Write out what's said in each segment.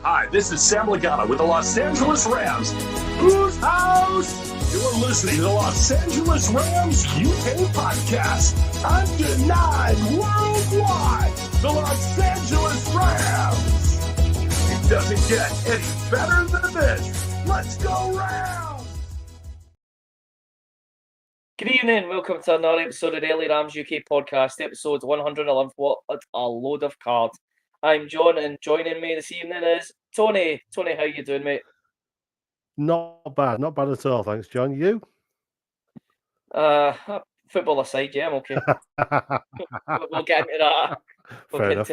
Hi, this is Sam Lagana with the Los Angeles Rams. Whose house? You're listening to the Los Angeles Rams UK podcast. Undenied worldwide. The Los Angeles Rams. It doesn't get any better than this. Let's go Rams! Good evening, welcome to another episode of the LA Rams UK podcast, episode 111. What a load of cards. I'm John, and joining me this evening is Tony. Tony, how you doing, mate? Not bad at all, thanks, John. You? Football aside, yeah, I'm okay. We'll get into that. Fair enough.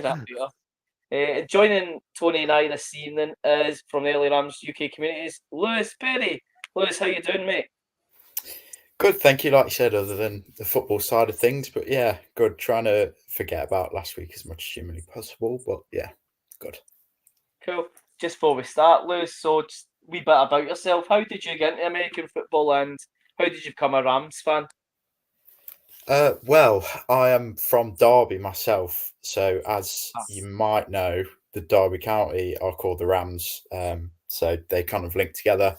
Later. Joining Tony and I this evening is from the LA Rams UK communities, Lewis Perry. Lewis, how you doing, mate? Good, thank you. Like you said, other than the football side of things, but yeah, good. Trying to forget about last week as much as humanly possible, but yeah, good. Cool. Just before we start, Lewis, so just a wee bit about yourself. How did you get into American football and how did you become a Rams fan? Well, I am from Derby myself, so as you might know, the Derby County are called the Rams, so they kind of link together.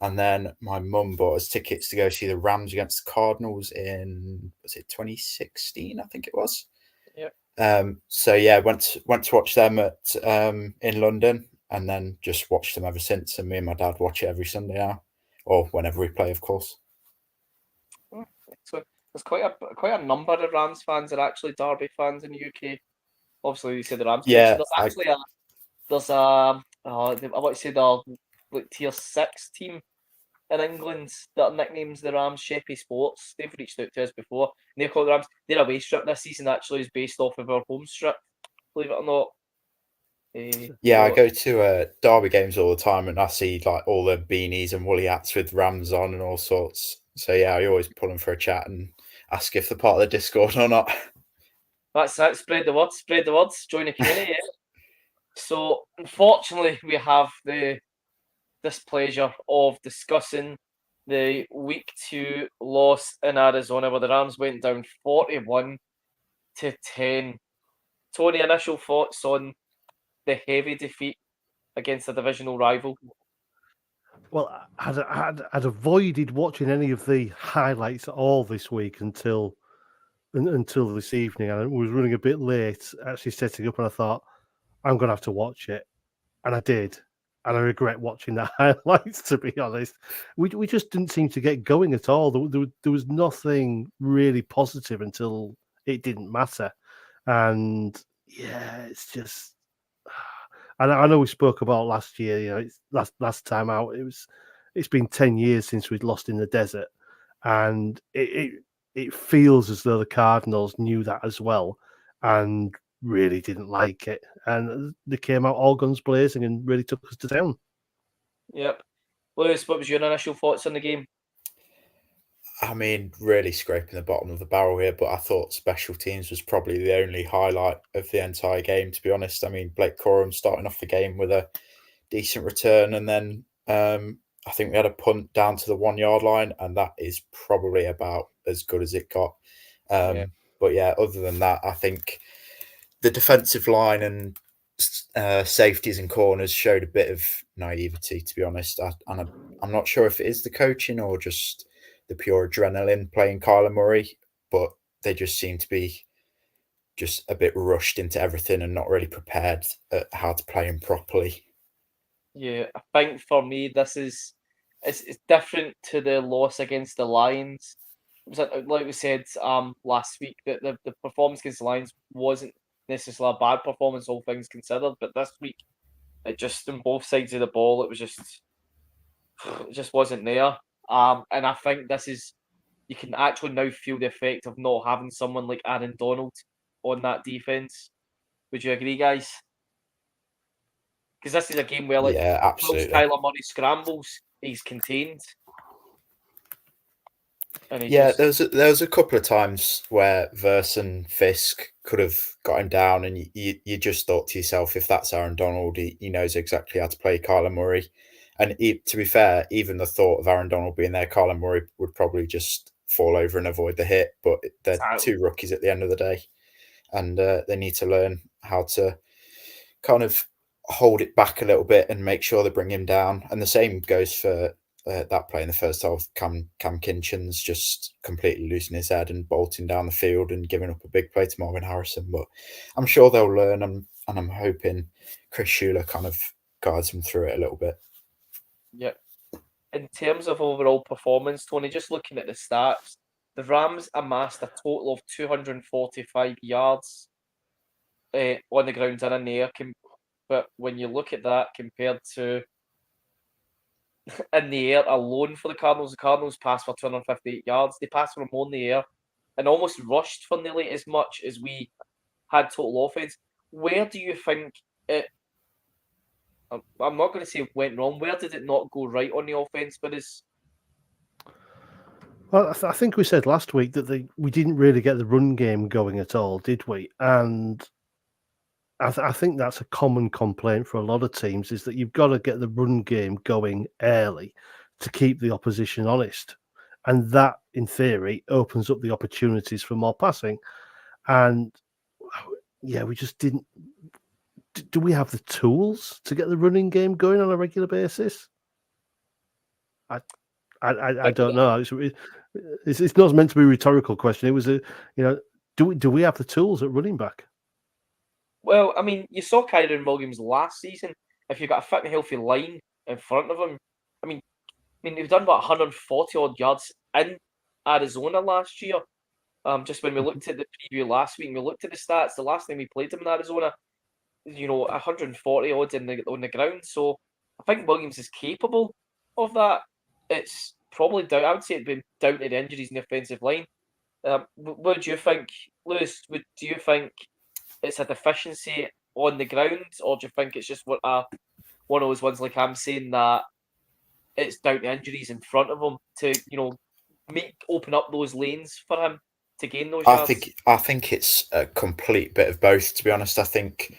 And then my mum bought us tickets to go see the Rams against the Cardinals in, was it 2016? I think it was. Yeah. So yeah, went to watch them at in London, and then just watched them ever since. And me and my dad watch it every Sunday now, or whenever we play, of course. So there's quite a number of Rams fans that are actually Derby fans in the UK. Obviously, you say the Rams. Yeah, there's actually I want to say the like tier 6 team in England that nicknames the Rams Sheppey Sports. They've reached out to us before, and they've called the Rams. Their away strip this season actually is based off of our home strip, believe it or not. Yeah, I go to Derby games all the time, and I see like all the beanies and woolly hats with Rams on and all sorts. So yeah, I always pull them for a chat and ask if they're part of the Discord or not. That's it. Spread the word. Spread the words. Join the community. Yeah. So unfortunately, we have the displeasure of discussing the week 2 loss in Arizona, where the Rams went down 41-10. Tony, initial thoughts on the heavy defeat against a divisional rival? Well, I'd avoided watching any of the highlights all this week until this evening, and I was running a bit late actually setting up, and I thought I'm going to have to watch it, and I did. And I regret watching the highlights, to be honest. We just didn't seem to get going at all. There was nothing really positive until it didn't matter. And yeah, it's just. And I know we spoke about last year. You know, it's last time out. It's been 10 years since we'd lost in the desert, and it feels as though the Cardinals knew that as well, and really didn't like it, and they came out all guns blazing and really took us to town. Yep. Lewis, what was your initial thoughts on the game? I mean, really scraping the bottom of the barrel here, but I thought special teams was probably the only highlight of the entire game, to be honest. I mean, Blake Corum starting off the game with a decent return, and then I think we had a punt down to the 1 yard line, and that is probably about as good as it got. But yeah, other than that, I think the defensive line and safeties and corners showed a bit of naivety, to be honest. I'm not sure if it is the coaching or just the pure adrenaline playing Kyler Murray, but they just seem to be just a bit rushed into everything and not really prepared at how to play him properly. Yeah, I think for me, it's different to the loss against the Lions. It was like we said last week, that the performance against the Lions wasn't necessarily a bad performance, all things considered, but this week, it just on both sides of the ball, it just wasn't there. And I think you can actually now feel the effect of not having someone like Aaron Donald on that defense. Would you agree, guys? Because this is a game where, like, yeah, absolutely. Kyler Murray scrambles, he's contained. There was a couple of times where Verse and Fisk could have got him down, and you just thought to yourself, if that's Aaron Donald, he knows exactly how to play Kyler Murray. And to be fair, even the thought of Aaron Donald being there, Kyler Murray would probably just fall over and avoid the hit. But they're two rookies at the end of the day, and they need to learn how to kind of hold it back a little bit and make sure they bring him down. And the same goes for that play in the first half. Cam Kinchin's just completely losing his head and bolting down the field and giving up a big play to Marvin Harrison. But I'm sure they'll learn, and I'm hoping Chris Schuler kind of guides them through it a little bit. Yeah. In terms of overall performance, Tony, just looking at the stats, the Rams amassed a total of 245 yards on the ground and in the air. But when you look at that compared to in the air alone for the Cardinals passed for 258 yards. They passed for more in the air and almost rushed for nearly as much as we had total offense. Where do you think it? I'm not going to say went wrong. Where did it not go right on the offense for us? Well, I think we said last week that we didn't really get the run game going at all, did we? And I think that's a common complaint for a lot of teams, is that you've got to get the run game going early to keep the opposition honest. And that, in theory, opens up the opportunities for more passing. And yeah, we just didn't. Do we have the tools to get the running game going on a regular basis? I don't know. It's not meant to be a rhetorical question. It was do we have the tools at running back? Well, I mean, you saw Kyron Williams last season. If you've got a fit and healthy line in front of him, I mean, they've done about 140 odd yards in Arizona last year. Just when we looked at the preview last week, and we looked at the stats. The last time we played them in Arizona, 140 odds on the ground. So I think Williams is capable of that. It's probably down. I would say it'd been down to the injuries in the offensive line. What do you think, Lewis? Do you think it's a deficiency on the ground, or do you think it's just one of those ones like I'm saying that it's down to injuries in front of him to open up those lanes for him to gain those yards? I think it's a complete bit of both. To be honest, I think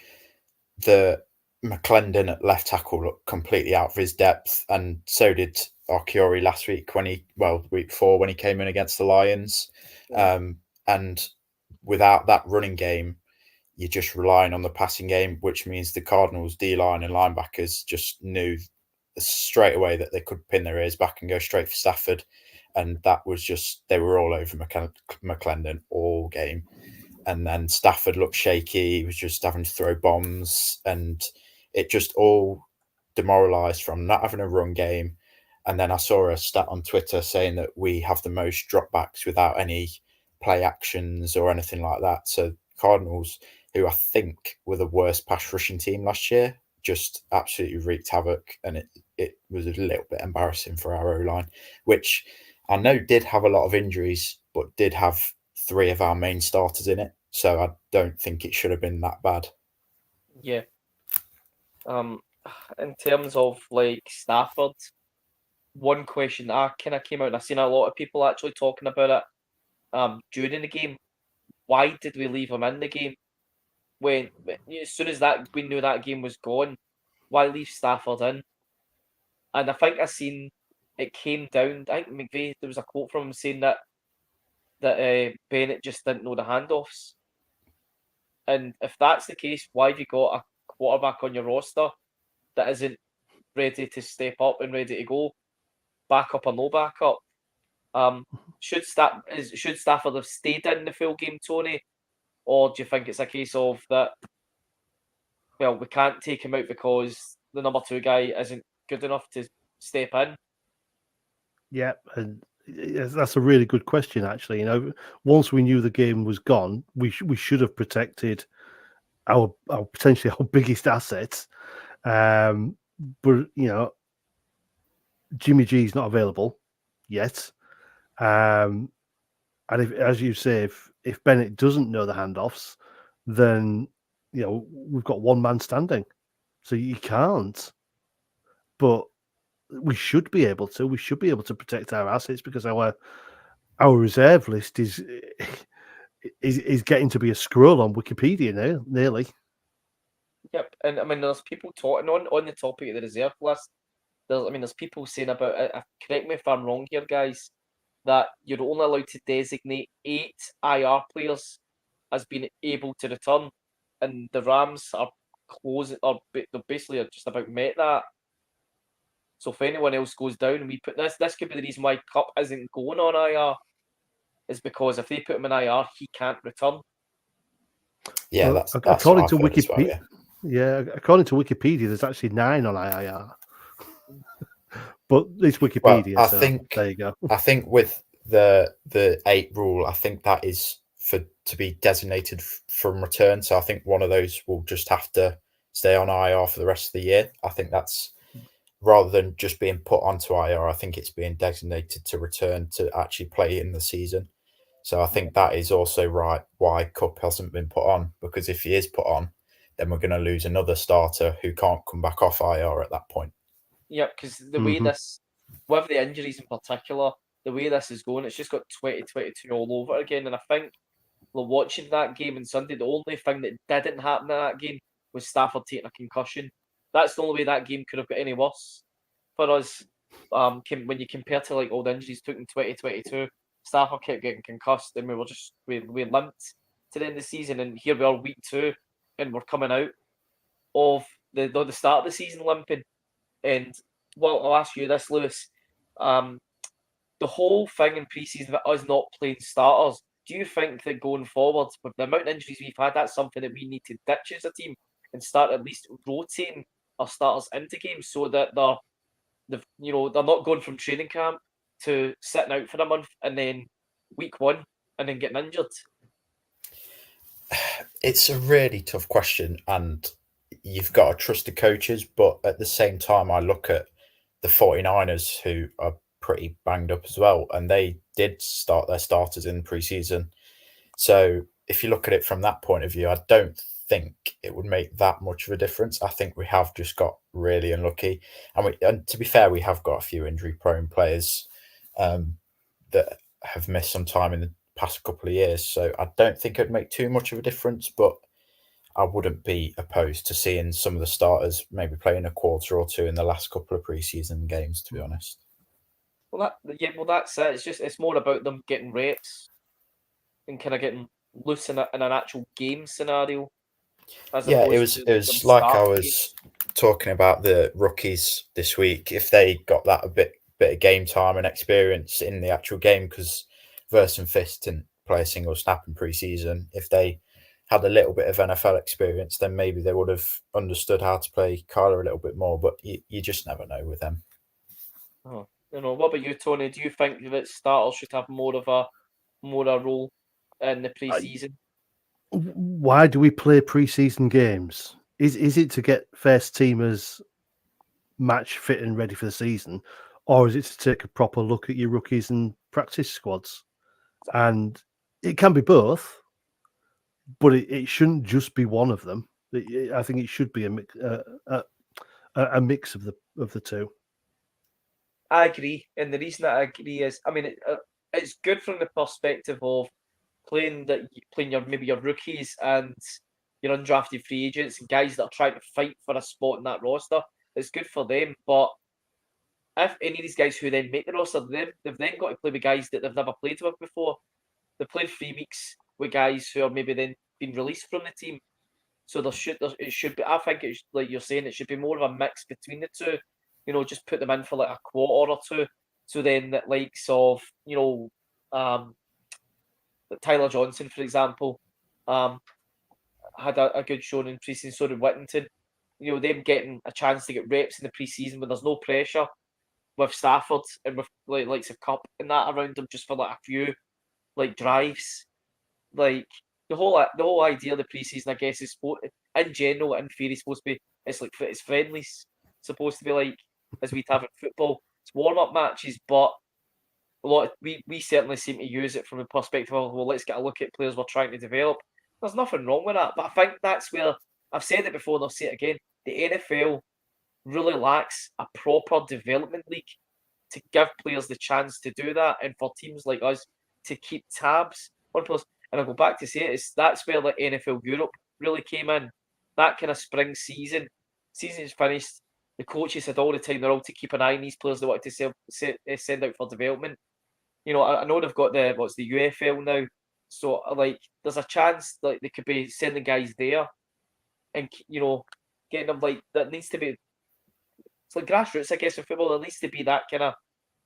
the McClendon at left tackle looked completely out of his depth, and so did Archiori last week the week before when he came in against the Lions. Yeah. And without that running game, you're just relying on the passing game, which means the Cardinals' D-line and linebackers just knew straight away that they could pin their ears back and go straight for Stafford. And that was just, they were all over McClendon all game. And then Stafford looked shaky. He was just having to throw bombs, and it just all demoralised from not having a run game. And then I saw a stat on Twitter saying that we have the most dropbacks without any play actions or anything like that. So Cardinals, who I think were the worst pass rushing team last year, just absolutely wreaked havoc. And it was a little bit embarrassing for our O-line, which I know did have a lot of injuries, but did have 3 of our main starters in it. So I don't think it should have been that bad. Yeah. In terms of like Stafford, one question that kind of came out, and I've seen a lot of people actually talking about it during the game. Why did we leave him in the game? When as soon as that we knew that game was gone, why leave Stafford in? And I think I seen it came down. I think McVay, there was a quote from him saying that Bennett just didn't know the handoffs. And if that's the case, why have you got a quarterback on your roster that isn't ready to step up and ready to go, backup or no backup? Should Stafford have stayed in the full game, Tony, or do you think it's a case of that? Well, we can't take him out because the number 2 guy isn't good enough to step in. Yeah, and that's a really good question, actually. Once we knew the game was gone, we should have protected our potentially our biggest assets. But Jimmy G is not available yet. And if, as you say, if Bennett doesn't know the handoffs, then we've got one man standing, so you can't. But we should be able to. We should be able to protect our assets because our reserve list is getting to be a scroll on Wikipedia now, nearly. Yep, and I mean, there's people talking on the topic of the reserve list. There's people saying about, correct me if I'm wrong here, guys, that you're only allowed to designate 8 IR players as being able to return, and the Rams are close it, or they basically are just about met that. So if anyone else goes down and we put this could be the reason why Cup isn't going on IR, is because if they put him in IR, he can't return. Yeah, Well, that's according what to I've heard as well, Wikipedia. Yeah, according to Wikipedia, there's actually 9 on IIR. But it's Wikipedia, Well, so there you go. I think with the 8 rule, I think that is to be designated from return. So I think one of those will just have to stay on IR for the rest of the year. I think that's rather than just being put onto IR. I think it's being designated to return to actually play in the season. So I think that is also right why Cup hasn't been put on, because if he is put on, then we're going to lose another starter who can't come back off IR at that point. Yeah, because the way this, with the injuries in particular, the way this is going, it's just got 2022 all over again. And I think, well, watching that game on Sunday, the only thing that didn't happen in that game was Stafford taking a concussion. That's the only way that game could have got any worse for us. When you compare to like all the injuries took in 2022, Stafford kept getting concussed, and we limped to the end of the season. And here we are, week 2, and we're coming out of the start of the season limping. And well, I'll ask you this, Lewis. The whole thing in pre-season of us not playing starters, do you think that going forward, with the amount of injuries we've had, that's something that we need to ditch as a team and start at least rotating our starters into games so that they're not going from training camp to sitting out for a month and then week 1 and then getting injured? It's a really tough question, and you've got to trust the coaches, but at the same time, I look at the 49ers who are pretty banged up as well, and they did start their starters in pre-season. So if you look at it from that point of view, I don't think it would make that much of a difference. I think we have just got really unlucky, and to be fair, we have got a few injury-prone players that have missed some time in the past couple of years. So I don't think it'd make too much of a difference, but I wouldn't be opposed to seeing some of the starters maybe playing a quarter or two in the last couple of pre-season games, to be honest. Well, that's it. It's more about them getting reps and kind of getting loose in an actual game scenario. It was like I was talking about the rookies this week. If they got that a bit of game time and experience in the actual game, because Verse and Fist didn't play a single snap in pre-season. If they had a little bit of NFL experience, then maybe they would have understood how to play Kyler a little bit more. But you just never know with them. Oh, what about you, Tony? Do you think that starters should have more of a role in the pre-season? Why do we play pre-season games? Is it to get first teamers match fit and ready for the season, or is it to take a proper look at your rookies and practice squads? And it can be both, but it shouldn't just be one of them. I think it should be a mix of the two. I agree, and the reason that I agree is, I mean, it's good from the perspective of playing your rookies and your undrafted free agents and guys that are trying to fight for a spot in that roster. It's good for them, but if any of these guys who then make the roster, they've then got to play with guys that they've never played with before. They played 3 weeks with guys who are maybe then been released from the team. So it should be. I think it's like you're saying, it should be more of a mix between the two. Just put them in for like a quarter or two. So then the likes of Tyler Johnson, for example, had a good showing in pre-season. So did Whittington. Them getting a chance to get reps in the pre-season when there's no pressure with Stafford and with likes of Cup and that around them, just for like a few drives. Like the whole idea of the pre-season, I guess, is in general, in theory, supposed to be it's friendlies, supposed to be like as we'd have in football. It's warm-up matches, but we certainly seem to use it from the perspective of, well, let's get a look at players we're trying to develop. There's nothing wrong with that, but I think that's where I've said it before and I'll say it again. The NFL really lacks a proper development league to give players the chance to do that, and for teams like us to keep tabs on players. And I go back to say that's where like NFL Europe really came in. That kind of spring season is finished. The coaches had all the time they're all to keep an eye on these players they wanted to send out for development. I know they've got the UFL now, so there's a chance like they could be sending guys there, and getting them like that needs to be. It's like grassroots, I guess, in football. There needs to be that kind of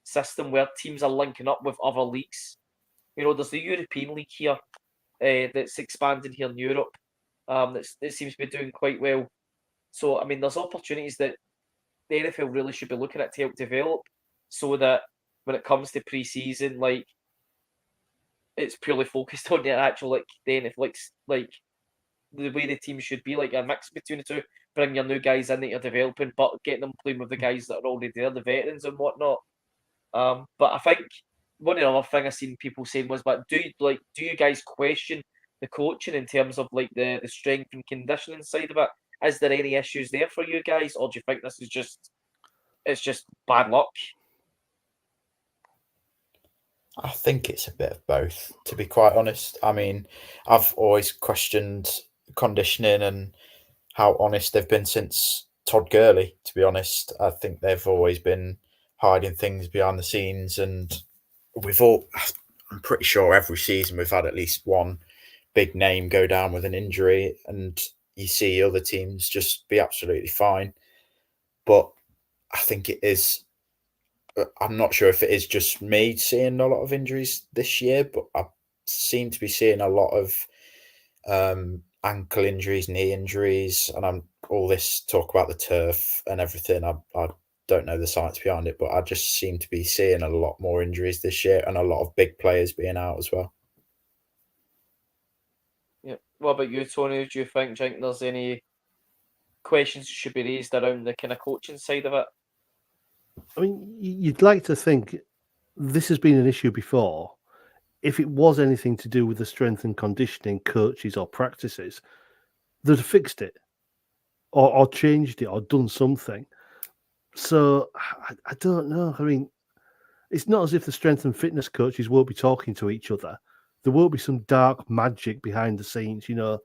system where teams are linking up with other leagues. There's the European League here that's expanding here in Europe. That seems to be doing quite well. So, I mean, there's opportunities that the NFL really should be looking at to help develop, so that when it comes to pre-season, like it's purely focused on the actual the NFL, like the way the team should be, like a mix between the two. Bring your new guys in that you're developing, but getting them playing with the guys that are already there, the veterans and whatnot. But I think one of the other thing I seen people saying was, but do you guys question the coaching in terms of like the strength and conditioning side of it? Is there any issues there for you guys, or do you think this is just bad luck? I think it's a bit of both, to be quite honest. I mean, I've always questioned conditioning and how honest they've been since Todd Gurley, to be honest. I think they've always been hiding things behind the scenes, and I'm pretty sure every season we've had at least one big name go down with an injury, and you see other teams just be absolutely fine. But I think it is, I'm not sure if it is just me seeing a lot of injuries this year, but I seem to be seeing a lot of ankle injuries, knee injuries, and all this talk about the turf and everything. I don't know the science behind it, but I just seem to be seeing a lot more injuries this year and a lot of big players being out as well. Yeah. What about you, Tony? Do you think there's any questions that should be raised around the kind of coaching side of it? I mean, you'd like to think this has been an issue before. If it was anything to do with the strength and conditioning coaches or practices, they'd have fixed it or changed it or done something. So I don't know. I mean, it's not as if the strength and fitness coaches won't be talking to each other. There won't be some dark magic behind the scenes. I'd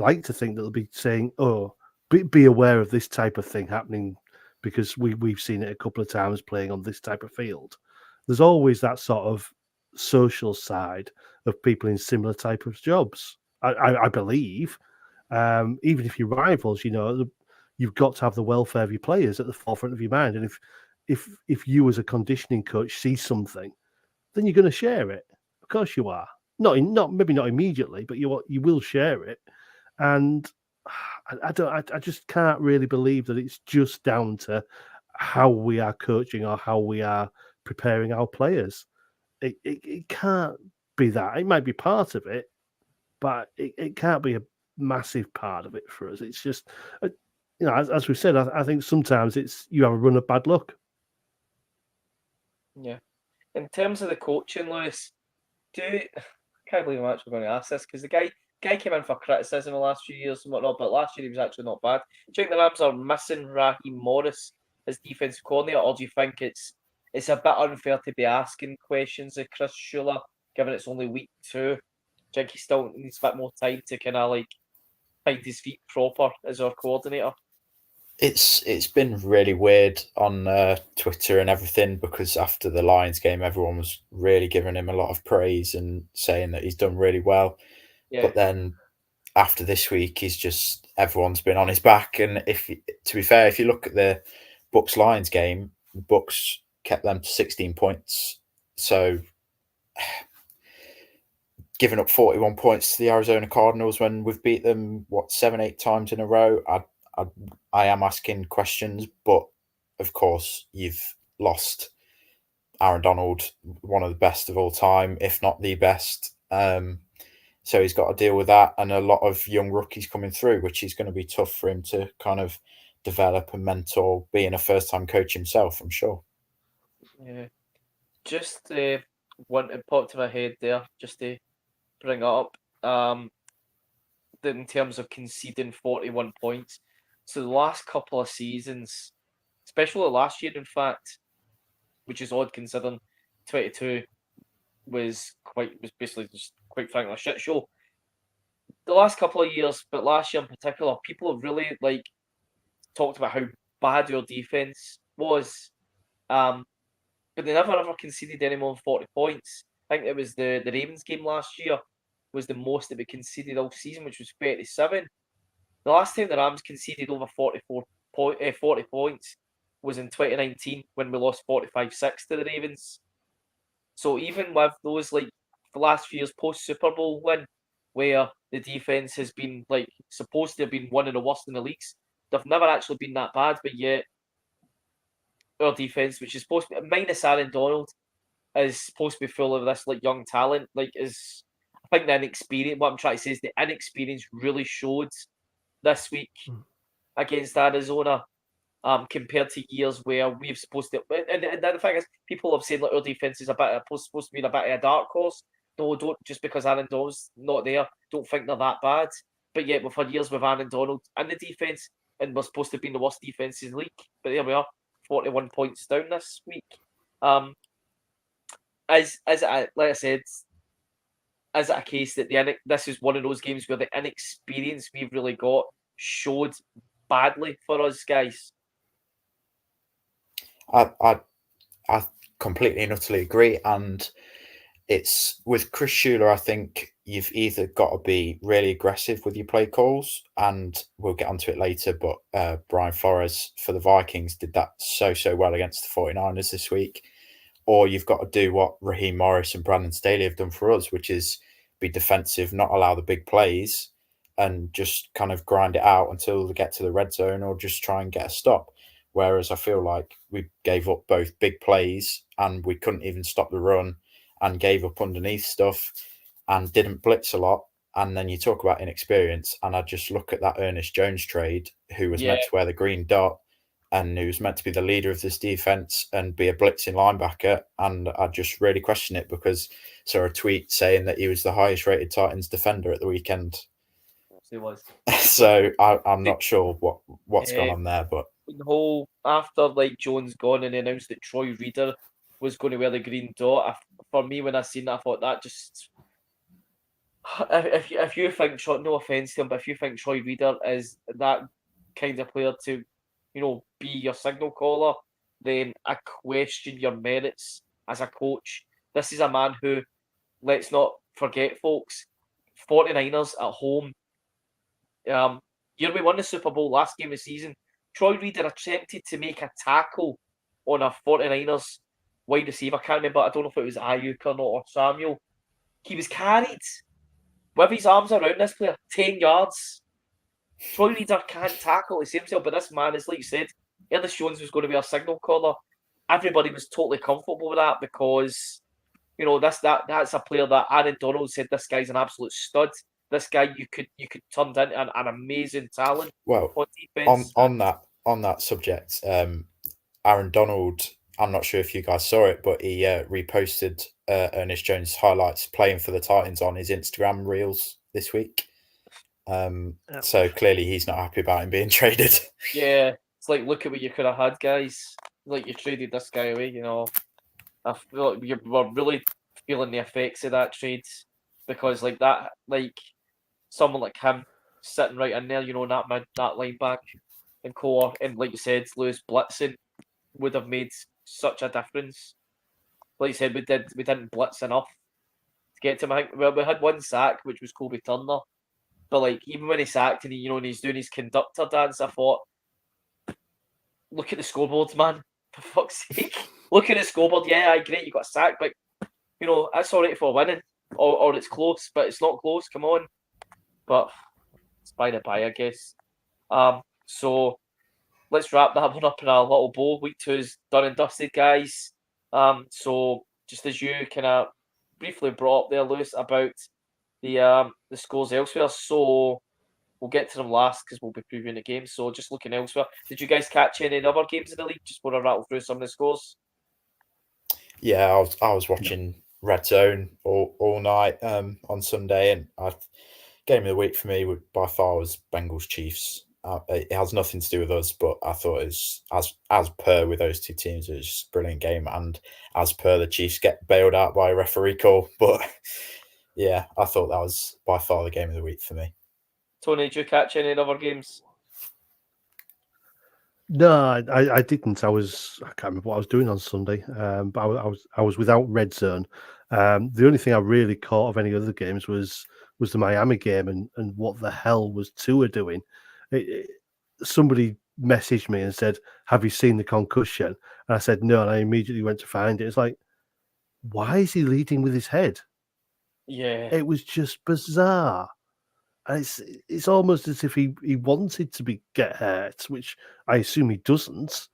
like to think that they'll be saying, "Oh, be aware of this type of thing happening," because we've seen it a couple of times playing on this type of field. There's always that sort of social side of people in similar type of jobs. I believe, even if you're rivals, you've got to have the welfare of your players at the forefront of your mind. And if you as a conditioning coach see something, then you're going to share it. Of course you are. Maybe not immediately, but you will share it. And I just can't really believe that it's just down to how we are coaching or how we are preparing our players. It can't be that. It might be part of it, but it can't be a massive part of it for us. It's just, as we said, I think sometimes it's you have a run of bad luck. Yeah. In terms of the coaching, Lewis, I can't believe I'm actually going to ask this, because the guy came in for criticism the last few years and whatnot, but last year he was actually not bad. Do you think the Rams are missing Raheem Morris as defensive coordinator, or do you think it's a bit unfair to be asking questions of Chris Shula, given it's only week 2? Do you think he still needs a bit more time to kind of find his feet proper as our coordinator? It's been really weird on Twitter and everything, because after the Lions game, everyone was really giving him a lot of praise and saying that he's done really well. Yeah. But then after this week, everyone's been on his back. And to be fair, if you look at the Bucs Lions game, the Bucs kept them to 16 points. So giving up 41 points to the Arizona Cardinals when we've beat them 7-8 times in a row, I am asking questions. But of course, you've lost Aaron Donald, one of the best of all time, if not the best. So he's got to deal with that, and a lot of young rookies coming through, which is going to be tough for him to kind of develop and mentor, being a first-time coach himself, I'm sure. Yeah. Just one it popped to my head there, just to bring it up. In terms of conceding 41 points. So the last couple of seasons, especially last year, in fact, which is odd considering 22 was basically just, quite frankly, a shit show. The last couple of years, but last year in particular, people have really talked about how bad your defense was, but they never ever conceded any more than 40 points. I think it was the Ravens game last year was the most that we conceded all season, which was 37. The last time the Rams conceded over 40 points was in 2019 when we lost 45-6 to the Ravens. So even with those, like, the last few years post-Super Bowl win, where the defense has been, like, supposed to have been one of the worst in the leagues, they've never actually been that bad, but yet our defense, which is supposed to be, minus Aaron Donald, is supposed to be full of this, like, young talent, like, is, I think the inexperience, what I'm trying to say is the inexperience really showed this week against Arizona, compared to years where we've supposed to. And the thing is, people have said like our defense is supposed to be a bit of a dark horse. No, don't, just because Aaron Donald's not there, don't think they're that bad. But yet we've had years with Aaron Donald in the defense, and we're supposed to have been the worst defense in the league. But there we are, 41 points down this week. Like I said, is it a case that this is one of those games where the inexperience we've really got showed badly for us guys? I completely and utterly agree, and it's with Chris Schuler. I think you've either got to be really aggressive with your play calls, and we'll get onto it later, but Brian Flores for the Vikings did that so well against the 49ers this week, or you've got to do what Raheem Morris and Brandon Staley have done for us, which is be defensive, not allow the big plays, and just kind of grind it out until they get to the red zone, or just try and get a stop. Whereas I feel like we gave up both big plays and we couldn't even stop the run, and gave up underneath stuff and didn't blitz a lot. And then you talk about inexperience, and I just look at that Ernest Jones trade, who was meant to wear the green dot and who was meant to be the leader of this defense and be a blitzing linebacker. And I just really question it, because I saw a tweet saying that he was the highest rated Titans defender at the weekend. He was. So I'm not sure what's gone on there, but the whole after like Jones gone and they announced that Troy Reader was going to wear the green dot. For me, when I seen that, I thought that just if you think no offense to him, but if you think Troy Reader is that kind of player to, be your signal caller, then I question your merits as a coach. This is a man who, let's not forget, folks, 49ers at home. Year we won the Super Bowl last game of the season. Troy Reader attempted to make a tackle on a 49ers wide receiver. I can't remember. I don't know if it was Ayuk or not, or Samuel. He was carried with his arms around this player, 10 yards. Troy Reader can't tackle. He saves himself, but this man is, like you said, Ernest Jones was going to be our signal caller. Everybody was totally comfortable with that because, that's a player that Aaron Donald said, this guy's an absolute stud. This guy you could turn into an amazing talent. Well, on defense. on that subject, Aaron Donald, I'm not sure if you guys saw it, but he reposted Ernest Jones highlights playing for the Titans on his Instagram reels this week. So clearly he's not happy about him being traded. Yeah, it's like, look at what you could have had, guys. Like, you traded this guy away. I feel like you were really feeling the effects of that trade, because like that, like someone like him sitting right in there, that linebacker and core, and like you said, Lewis blitzing would have made such a difference. Like you said, we didn't blitz enough to get to him. I think, well, we had one sack, which was Kobe Turner, but like even when he sacked and and he's doing his conductor dance, I thought, look at the scoreboard, man, for fuck's sake, look at the scoreboard. Yeah, great, you got a sack, but that's all right for winning, or it's close, but it's not close. Come on. But it's by the by, I guess. So let's wrap that one up in a little bow. Week 2 is done and dusted, guys. So just as you kind of briefly brought up there, Lewis, about the scores elsewhere. So we'll get to them last because we'll be previewing the game. So just looking elsewhere, did you guys catch any other games in the league? Just want to rattle through some of the scores. Yeah, I was watching Red Zone all night on Sunday, and game of the week for me by far was Bengals Chiefs. It has nothing to do with us, but I thought it was, as per with those two teams, it was just a brilliant game. And as per, the Chiefs get bailed out by a referee call. But yeah, I thought that was by far the game of the week for me. Tony, did you catch any other games? No, I didn't. I can't remember what I was doing on Sunday, but I was without Red Zone. The only thing I really caught of any other games was the Miami game and what the hell was Tua doing? Somebody messaged me and said, "Have you seen the concussion?" And I said, "No," and I immediately went to find it. It's like, why is he leading with his head? Yeah. It was just bizarre. And it's almost as if he wanted to get hurt, which I assume he doesn't.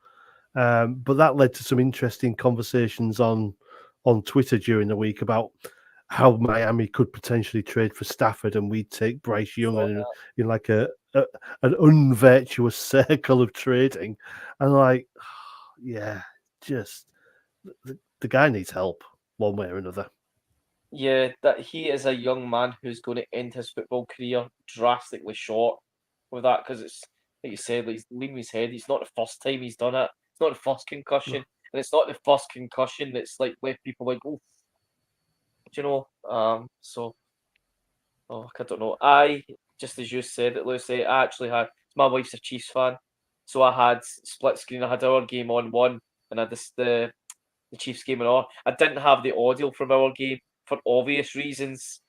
But that led to some interesting conversations on Twitter during the week about how Miami could potentially trade for Stafford, and we'd take Bryce Young Saw and in like an unvirtuous circle of trading. And like, yeah, just the guy needs help one way or another. Yeah, that he is a young man who's going to end his football career drastically short with that, because it's like you said, like, he's leaving his head. It's not the first time he's done it. It's not the first concussion, and it's not the first concussion that's like left people like, oh, do you know? So, oh, I don't know. I just as you said it, Lucy. I actually had my wife's a Chiefs fan, so I had split screen. I had our game on one, and I had the Chiefs game on. I didn't have the audio from our game for obvious reasons.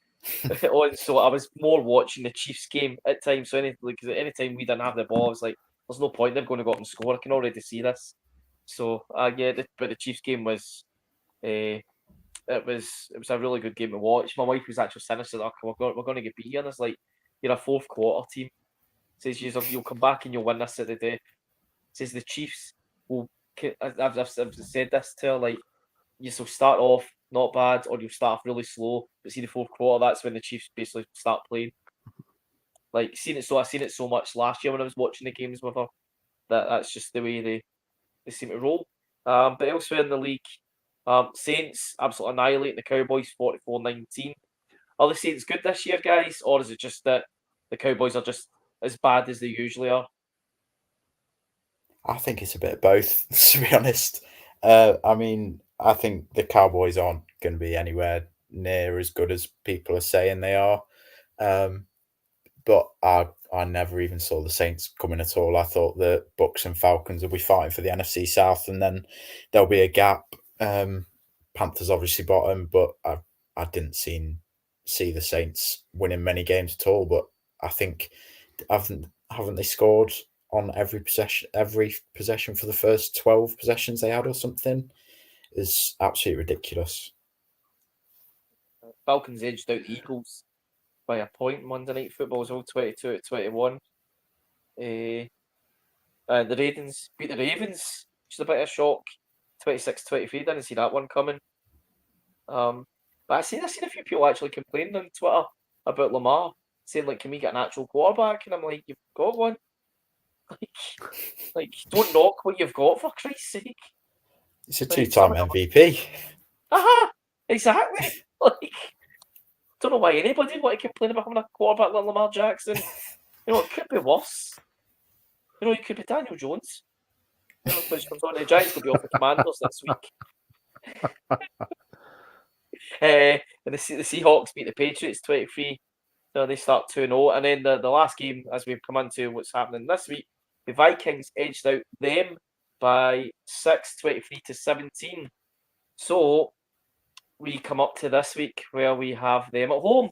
So I was more watching the Chiefs game at times. So any time we didn't have the ball, I was like, "There's no point. They're going to go up and score. I can already see this." So yeah, but the Chiefs game was, it was a really good game to watch. My wife was actually saying, "Oh, we're going to get beat here," and it's like, "You're a fourth quarter team." Says you'll come back and you'll win this at the day. Says the Chiefs will. I've said this to her, like, you'll start off not bad, or you'll start off really slow. But see the fourth quarter, that's when the Chiefs basically start playing. Like I've seen it so much last year when I was watching the games with her. That's just the way they seem to roll. But elsewhere in the league, Saints absolutely annihilating the Cowboys 44-19. Are the Saints good this year, guys, or is it just that the Cowboys are just as bad as they usually are? I think it's a bit of both, to be honest. I mean, I think the Cowboys aren't going to be anywhere near as good as people are saying they are. But I never even saw the Saints coming at all. I thought the Bucks and Falcons will be fighting for the NFC South, and then there'll be a gap. Panthers obviously bottom, but I didn't see the Saints winning many games at all. But I think haven't they scored on every possession for the first 12 possessions they had or something? Is absolutely ridiculous. Falcons edged out the Eagles by a point Monday Night Football, as well, 22-21. The Ravens beat the Ravens, which is a bit of a shock, 26-23. Didn't see that one coming. But I've seen a few people actually complaining on Twitter about Lamar, saying, like, can we get an actual quarterback? And I'm like, you've got one. Like don't knock what you've got, for Christ's sake. It's a two-time MVP. Exactly. Like, don't know why anybody would want to complain about having a quarterback like Lamar Jackson. You know, it could be worse. You know, it could be Daniel Jones. You know, which comes on. The Giants will be off the Commanders this week. And the Seahawks beat the Patriots 23. So they start 2-0. And then the last game, as we've come into what's happening this week, the Vikings edged out them by 6, 23-17. So we come up to this week where we have them at home.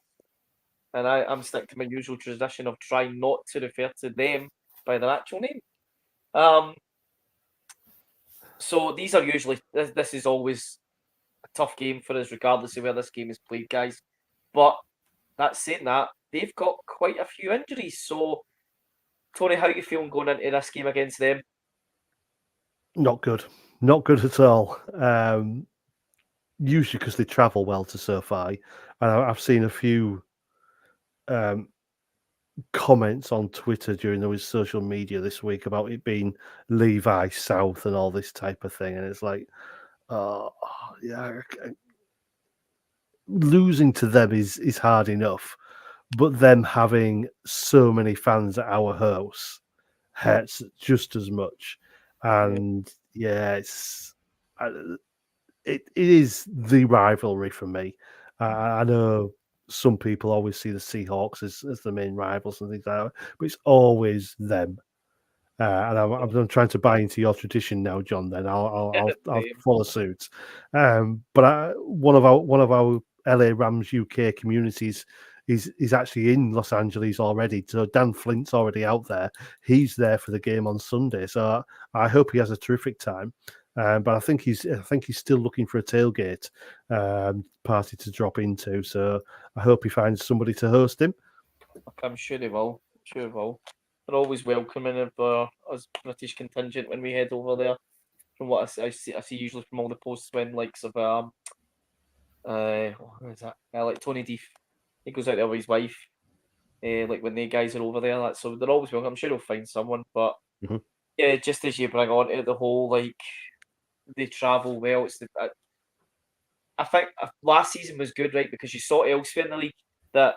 And I'm sticking to my usual tradition of trying not to refer to them by their actual name. So these are usually, this is always a tough game for us, regardless of where this game is played, guys. But that's saying that, they've got quite a few injuries. So, Tony, how are you feeling going into this game against them? Not good. Not good at all. Usually because they travel well to SoFi. And I've seen a few comments on Twitter during the social media this week about it being Levi South and all this type of thing. And it's like, yeah, losing to them is hard enough. But them having so many fans at our house hurts just as much. And yeah, it is the rivalry for me. I know some people always see the Seahawks as the main rivals and things like that, but it's always them. And I'm trying to buy into your tradition now, John. Then I'll follow suit. But one of our LA Rams UK communities is actually in Los Angeles already. So Dan Flint's already out there. He's there for the game on Sunday. So I hope he has a terrific time. But I think he's still looking for a tailgate party to drop into. So I hope he finds somebody to host him. I'm sure they will. Sure will. They're always welcoming of us British contingent when we head over there. From what I see usually from all the posts when likes of who is that? Like Tony Deef, he goes out there with his wife. Like when the guys are over there, so they're always welcome. I'm sure he'll find someone, but yeah, just as you bring on to the whole like they travel well. It's I think last season was good, right? Because you saw elsewhere in the league that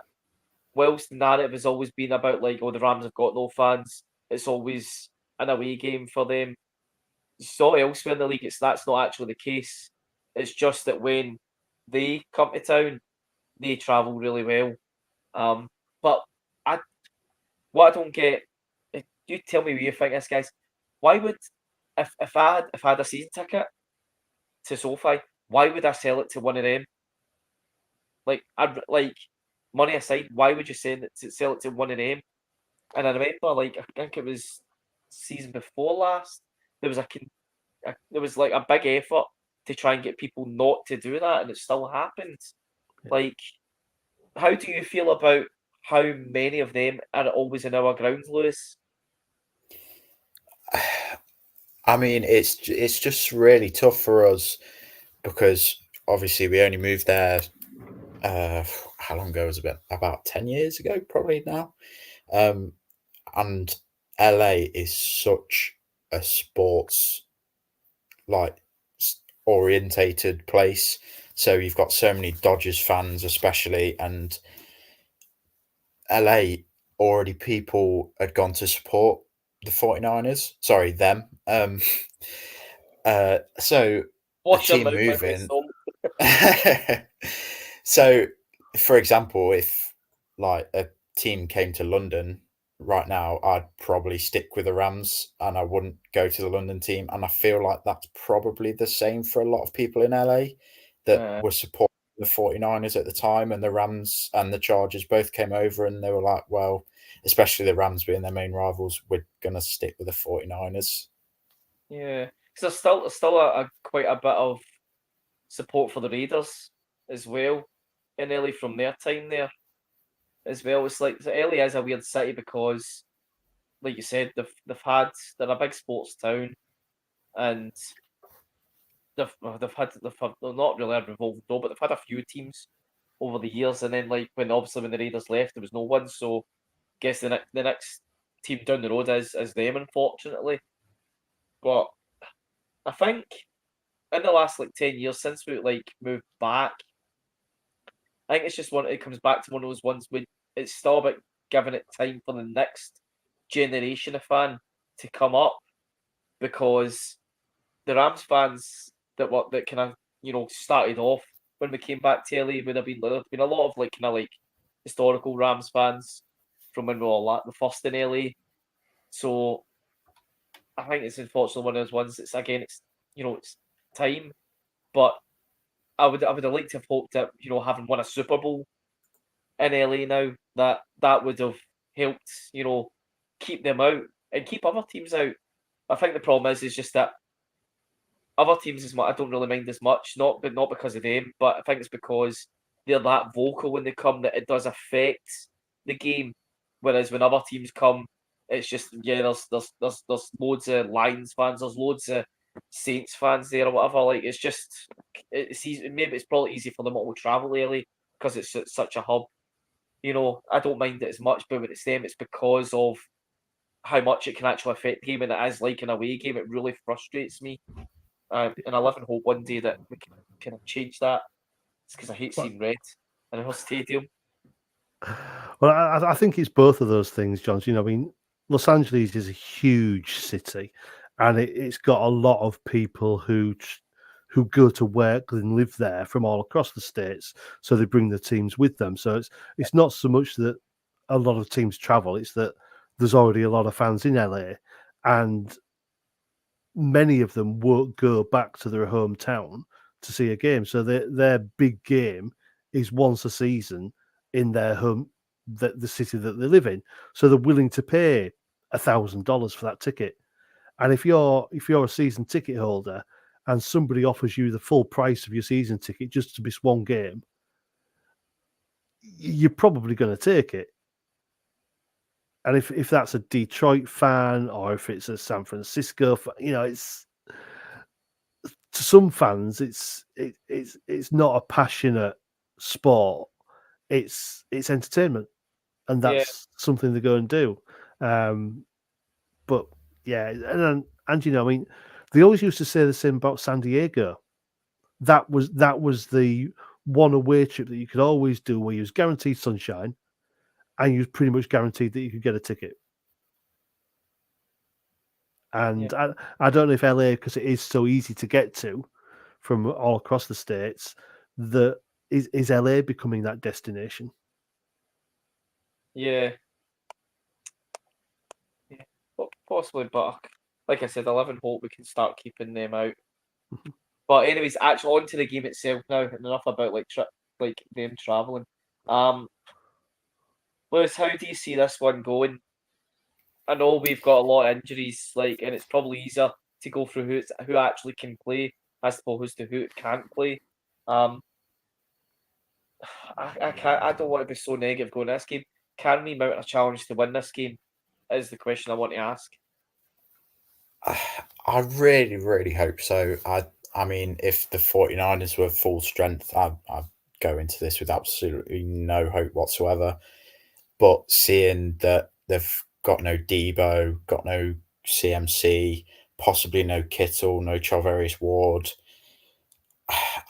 whilst the narrative has always been about like, oh, the Rams have got no fans, it's always an away game for them. You saw elsewhere in the league, that's not actually the case. It's just that when they come to town, they travel really well. But what I don't get, you tell me what you think this, guys. Why would if I had a season ticket to SoFi, why would I sell it to one of them? Like money aside, why would you sell it to one of them? And I remember, like I think it was season before last, there was like a big effort to try and get people not to do that, and it still happened. Yeah. Like, how do you feel about how many of them are always in our grounds, Lewis? I mean, it's just really tough for us because obviously we only moved there. How long ago was it? About 10 years ago, probably now. And LA is such a sports orientated place. So you've got so many Dodgers fans, especially, and LA already people had gone to support the 49ers. Sorry, them. So watch the team moving. So, for example, if like a team came to London right now, I'd probably stick with the Rams and I wouldn't go to the London team. And I feel like that's probably the same for a lot of people in LA that were supporting the 49ers at the time, and the Rams and the Chargers both came over and they were like, well, especially the Rams being their main rivals, we're going to stick with the 49ers. Yeah, because there's still quite a bit of support for the Raiders as well in LA from their time there as well. It's like LA is a weird city because, like you said, they're a big sports town, and they're not really a revolving door, but they've had a few teams over the years, and then like when the Raiders left, there was no one. So I guess the next team down the road is them, unfortunately. But I think in the last like 10 years since we like moved back, I think it's just it comes back to one of those ones when it's still about giving it time for the next generation of fan to come up, because the Rams fans that kind of started off when we came back to LA would have been there's been a lot of like kind of like historical Rams fans from when we were all the first in LA. So I think it's unfortunately one of those ones. It's it's time, but I would have liked to have hoped that having won a Super Bowl in LA now that would have helped keep them out and keep other teams out. I think the problem is just that other teams I don't really mind as much, not because of them, but I think it's because they're that vocal when they come that it does affect the game. Whereas when other teams come, it's just there's loads of Lions fans, there's loads of Saints fans there or whatever. Like it's easy. Maybe it's probably easy for them all to travel early because it's such a hub. I don't mind it as much, but when it's them, it's because of how much it can actually affect the game, and it is like an away game. It really frustrates me. And I live and hope one day that we can kind of change that. It's because I hate seeing red in our stadium. Well, I think it's both of those things, John. I mean, Los Angeles is a huge city, and it's got a lot of people who go to work and live there from all across the states. So they bring the teams with them. So it's not so much that a lot of teams travel; it's that there's already a lot of fans in LA, and many of them won't go back to their hometown to see a game. So their big game is once a season in their home, the city that they live in. So they're willing to pay $1,000 for that ticket. And if you're a season ticket holder and somebody offers you the full price of your season ticket just to miss one game, you're probably going to take it. And if that's a Detroit fan or if it's a San Francisco fan, it's to some fans it's not a passionate sport. It's entertainment, and that's something they go and do. But yeah, and I mean, they always used to say the same about San Diego. That was the one away trip that you could always do where you was guaranteed sunshine, and you was pretty much guaranteed that you could get a ticket. And I don't know if LA, because it is so easy to get to from all across the states, that is LA becoming that destination? Yeah. Possibly, but like I said, I live in hope we can start keeping them out. But anyways, actually, on to the game itself now. Enough about them traveling. Lewis, how do you see this one going? I know we've got a lot of injuries, and it's probably easier to go through who actually can play as opposed to who can't play. I don't want to be so negative going this game. Can we mount a challenge to win this game? Is the question I want to ask. I really, really hope so. I mean, if the 49ers were full strength, I'd go into this with absolutely no hope whatsoever. But seeing that they've got no Debo, got no CMC, possibly no Kittle, no Charvarius Ward,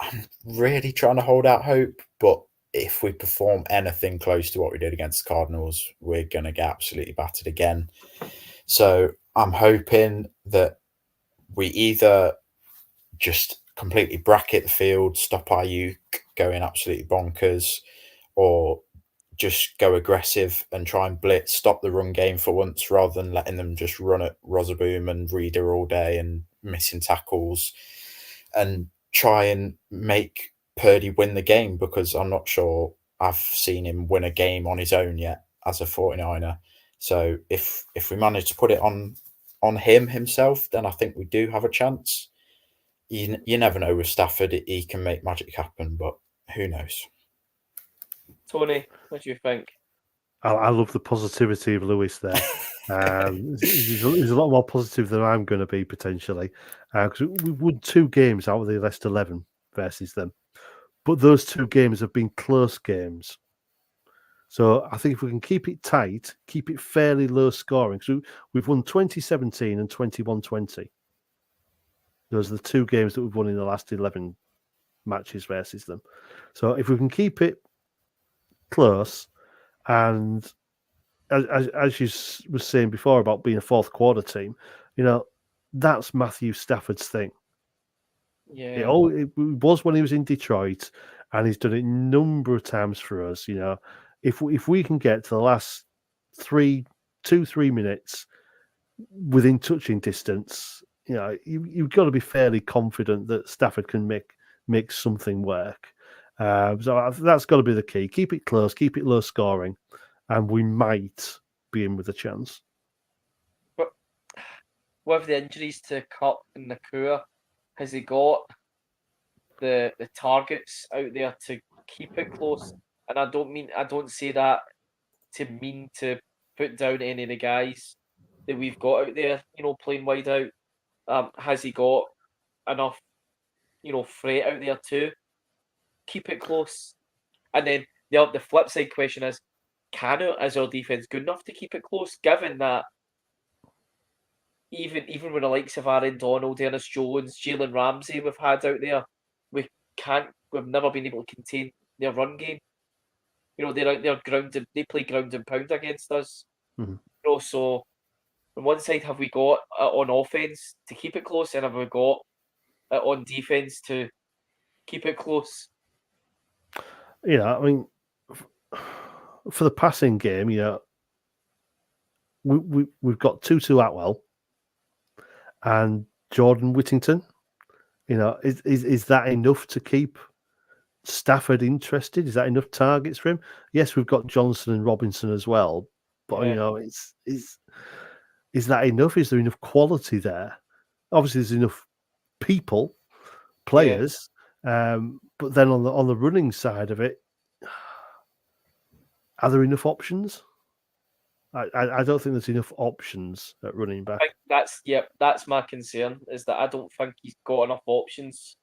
I'm really trying to hold out hope. But if we perform anything close to what we did against the Cardinals, we're going to get absolutely battered again. So I'm hoping that we either just completely bracket the field, stop Ayuk going absolutely bonkers, or just go aggressive and try and blitz, stop the run game for once, rather than letting them just run at Rosaboom and Reader all day and missing tackles, and try and make Purdy win the game, because I'm not sure I've seen him win a game on his own yet as a 49er. So if we manage to put it on him himself, then I think we do have a chance. You never know with Stafford, he can make magic happen, but who knows? Tony, what do you think? I love the positivity of Lewis there. He's a lot more positive than I'm going to be potentially, because we won 2 games out of the last 11 versus them, but those 2 games have been close games. So I think if we can keep it tight, keep it fairly low scoring. So we've won 2017 and 21-20. Those are the 2 games that we've won in the last 11 matches versus them. So if we can keep it close, and as you was saying before about being a fourth quarter team, that's Matthew Stafford's thing. Yeah, it was when he was in Detroit, and he's done it a number of times for us. If we can get to the last 3 minutes within touching distance, you've got to be fairly confident that Stafford can make something work. So that's got to be the key. Keep it close, keep it low scoring, and we might be in with a chance. But with the injuries to Cup and Nakua, has he got the targets out there to keep it close? And I don't say that to mean to put down any of the guys that we've got out there, playing wide out. Has he got enough, threat out there to keep it close? And then the flip side question is, is our defense good enough to keep it close, given that even with the likes of Aaron Donald, Ernest Jones, Jalen Ramsey we've had out there, we've never been able to contain their run game. They're grounded. They play ground and pound against us. Mm-hmm. So on one side, have we got on offense to keep it close, and have we got on defense to keep it close? I mean, for the passing game, we've got Tutu Atwell and Jordan Whittington. Is that enough to keep Stafford interested? Is that enough targets for him? Yes, we've got Johnson and Robinson as well, but is that enough? Is there enough quality there? Obviously, there's enough people, players, but then on the running side of it, are there enough options? I don't think there's enough options at running back. I think that's my concern, is that I don't think he's got enough options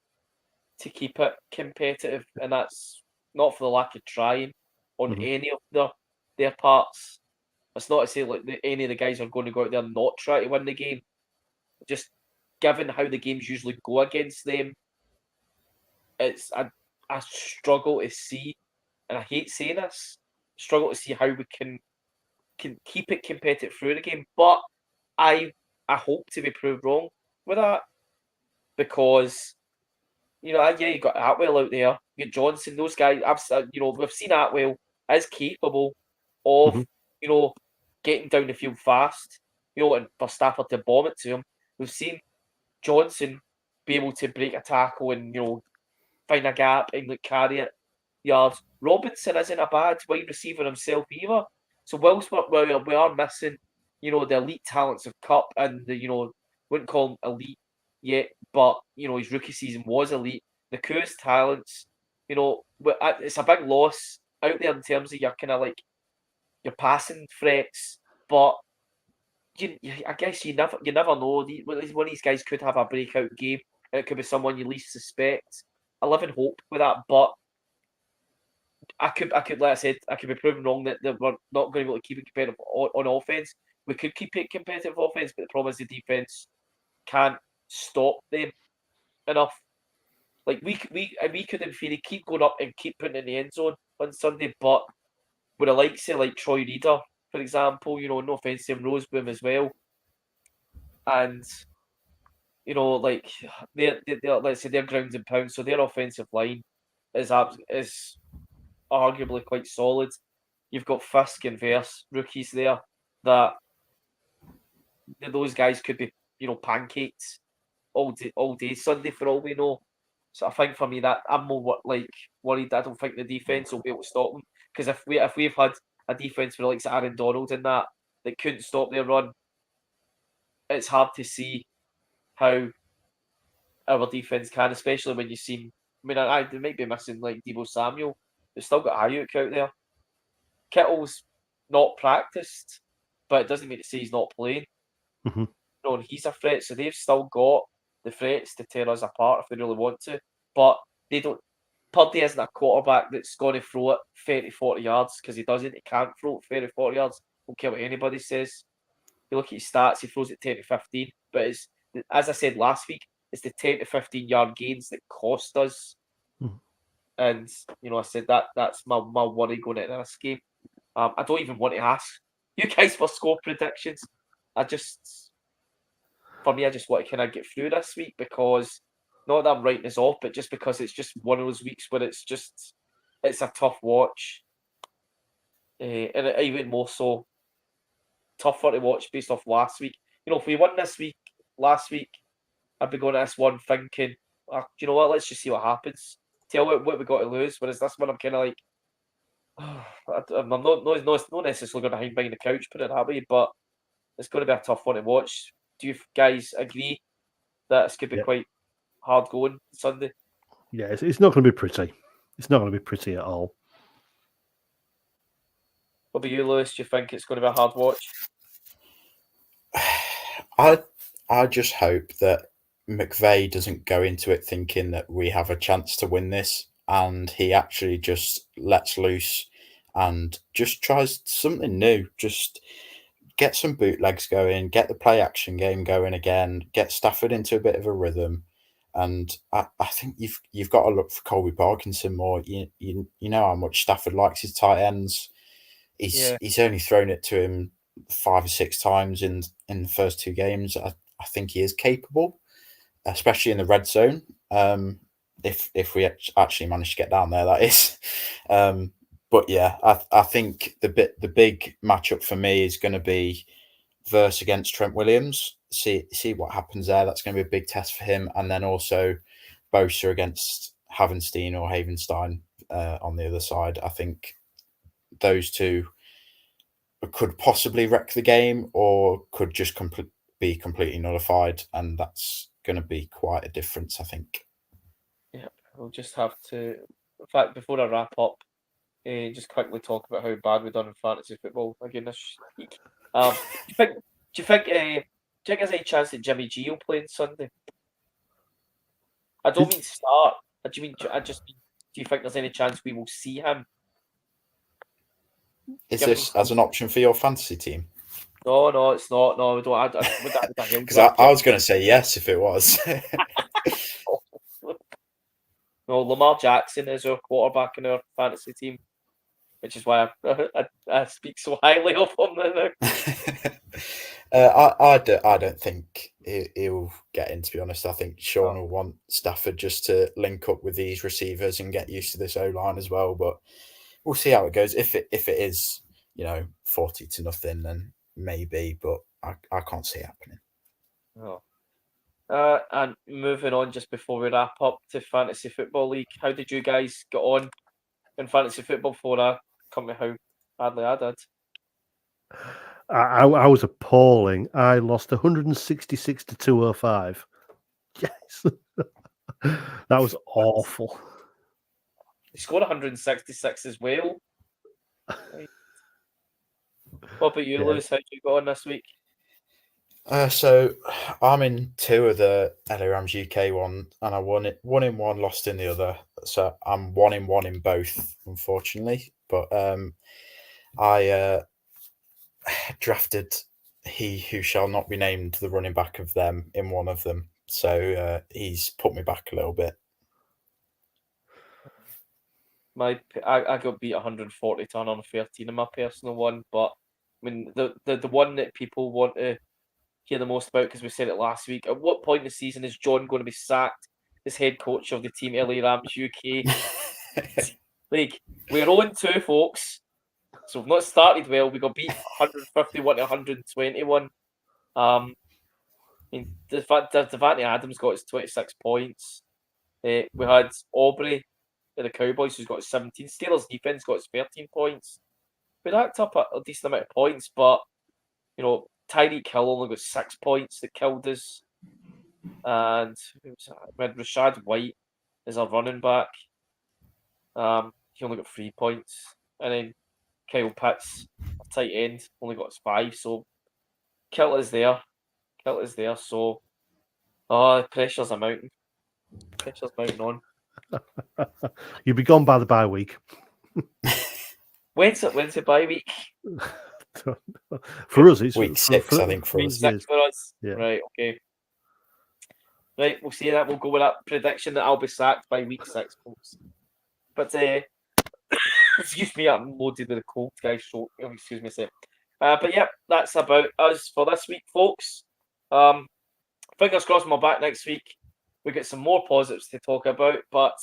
to keep it competitive, and that's not for the lack of trying on any of their parts. It's not to say like any of the guys are going to go out there and not try to win the game. Just given how the games usually go against them, it's I struggle to see, and I hate saying this, struggle to see how we can keep it competitive through the game. But I hope to be proved wrong with that, because you got Atwell out there, you got Johnson, those guys. We've seen Atwell is capable of getting down the field fast, and for Stafford to bomb it to him. We've seen Johnson be able to break a tackle and find a gap and carry it yards. Robinson isn't a bad wide receiver himself either. So whilst we are missing, the elite talents of Cup and the wouldn't call him elite yet, but his rookie season was elite. The Coos talents, it's a big loss out there in terms of your kind of like your passing threats, but I guess you never know. One of these guys could have a breakout game. It could be someone you least suspect. I live in hope with that, but I could, like I said, I could be proven wrong that we're not going to be able to keep it competitive on offense. We could keep it competitive offense, but the problem is the defense can't stop them enough. Like we could in theory keep going up and keep putting in the end zone on Sunday, but with a like say like Troy Reader, for example, no offense to him, Roseboom as well, and like they're let's say they're grounds and pounds, so their offensive line is arguably quite solid. You've got Fisk and Verse rookies there that those guys could be pancakes all day Sunday for all we know. So I think for me that I'm more worried. I don't think the defense will be able to stop them, because if we've had a defense for like Aaron Donald and that couldn't stop their run, it's hard to see how our defense can, especially when you've seen. I mean, they might be missing like Deebo Samuel. They've still got Ayuk out there. Kittle's not practiced, but it doesn't mean to say he's not playing. And he's a threat, so they've still got the threats to tear us apart if they really want to. But they don't. Purdy isn't a quarterback that's going to throw it 30, 40 yards, because he doesn't. He can't throw it 30, 40 yards. Don't care what anybody says. You look at his stats, he throws it 10 to 15. But it's, as I said last week, it's the 10 to 15 yard gains that cost us. And, I said that's my worry going into this game. I don't even want to ask you guys for score predictions. I just want to kind of get through this week, because not that I'm writing this off, but just because it's just one of those weeks where it's a tough watch. And even more so tougher to watch based off last week. If we won last week, I'd be going to this one thinking, you know what, let's just see what happens. Tell what we got to lose. Whereas this one, I'm kind of like, I'm not necessarily going to hide behind the couch, put it that way, but it's going to be a tough one to watch. Do you guys agree that it's going to be quite hard going Sunday? Yeah, it's not going to be pretty. It's not going to be pretty at all. What about you, Lewis? Do you think it's going to be a hard watch? I just hope that McVay doesn't go into it thinking that we have a chance to win this, and he actually just lets loose and just tries something new. Just get some bootlegs going, get the play action game going again, get Stafford into a bit of a rhythm. And I think you've got to look for Colby Parkinson more. You know how much Stafford likes his tight ends. He's only thrown it to him 5 or 6 times in the first 2 games. I think he is capable, especially in the red zone. If we actually manage to get down there, that is. But yeah, I think the big matchup for me is going to be Verse against Trent Williams. See what happens there. That's going to be a big test for him. And then also Bosa against Havenstein or Havenstein on the other side. I think those two could possibly wreck the game or could just be completely nullified, and that's going to be quite a difference, I think. Yeah, we'll just have to. In fact, before I wrap up, just quickly talk about how bad we've done in fantasy football again this week. Do you think there's any chance that Jimmy G will play on Sunday? I don't mean start. I just mean, do you think there's any chance we will see him? Is this as an option for your fantasy team? No, it's not. No, we don't. Because I was going to say yes if it was. No, Lamar Jackson is our quarterback in our fantasy team, which is why I speak so highly of him now. I don't think he'll get in, to be honest. I think Sean will want Stafford just to link up with these receivers and get used to this O-line as well. But we'll see how it goes. If it is, 40-0, then maybe, but I can't see it happening. Oh. And moving on, just before we wrap up, to Fantasy Football League, how did you guys get on in Fantasy Football before I come to how badly I did? I was appalling. I lost 166 to 205. Yes. That was awful. He scored 166 as well. What about you, Lewis? How did you go on this week? So I'm in 2 of the LA Rams UK one, and I won it 1 in 1, lost in the other. So I'm 1 in 1 in both, unfortunately. But I drafted he who shall not be named, the running back of them, in one of them. So he's put me back a little bit. I got beat 140 to 113 in my personal one, but I mean the one that people want to hear the most about, because we said it last week. At what point in the season is John going to be sacked as head coach of the team LA Rams UK? Like, we're 0-2, folks. So we've not started well. We got beat 151 to 121. I mean, Devante Adams got his 26 points. We had Aubrey, the Cowboys, who's got his 17. Steelers defense got his 13 points. We racked up a decent amount of points, but Tyreek Hill only got 6 points that killed us. And we had Rashad White as our running back. He only got 3 points. And then Kyle Pitts, our tight end, only got 5. So Kilt is there. So the pressure's a mountain. Pressure's mounting on. You'll be gone by the bye week. When's the bye week? For us, it's week 6, I think, for week us. 6 for us. Yeah. Right, okay. Right, we'll see that. We'll go with that prediction that I'll be sacked by week 6, folks. But excuse me, I'm loaded with a cold, guys. So excuse me a second. But yeah, that's about us for this week, folks. Fingers crossed, my back next week. We get some more positives to talk about. But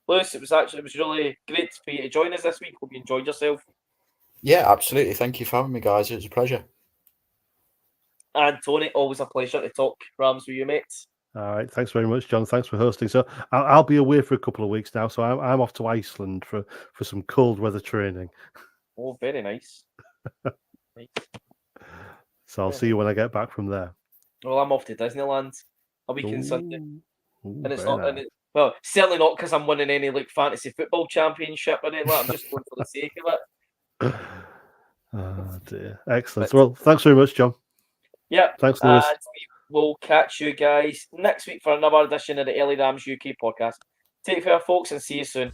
Lewis, it was really great for you to join us this week. Hope you enjoyed yourself. Yeah, absolutely. Thank you for having me, guys. It was a pleasure. And Tony, always a pleasure to talk Rams with you, mate. All right, thanks very much, John. Thanks for hosting. So I'll be away for a couple of weeks now. So I'm off to Iceland for some cold weather training. Oh, very nice. Nice. So I'll see you when I get back from there. Well, I'm off to Disneyland a week on Sunday, Ooh, and it's very not. nice. Well, certainly not because I'm winning any fantasy football championship or anything. I'm just going for the sake of it. Oh dear, excellent. Well, thanks very much, John. Yeah, thanks, Lewis. And we'll catch you guys next week for another edition of the LA Rams UK podcast. Take care, folks, and see you soon.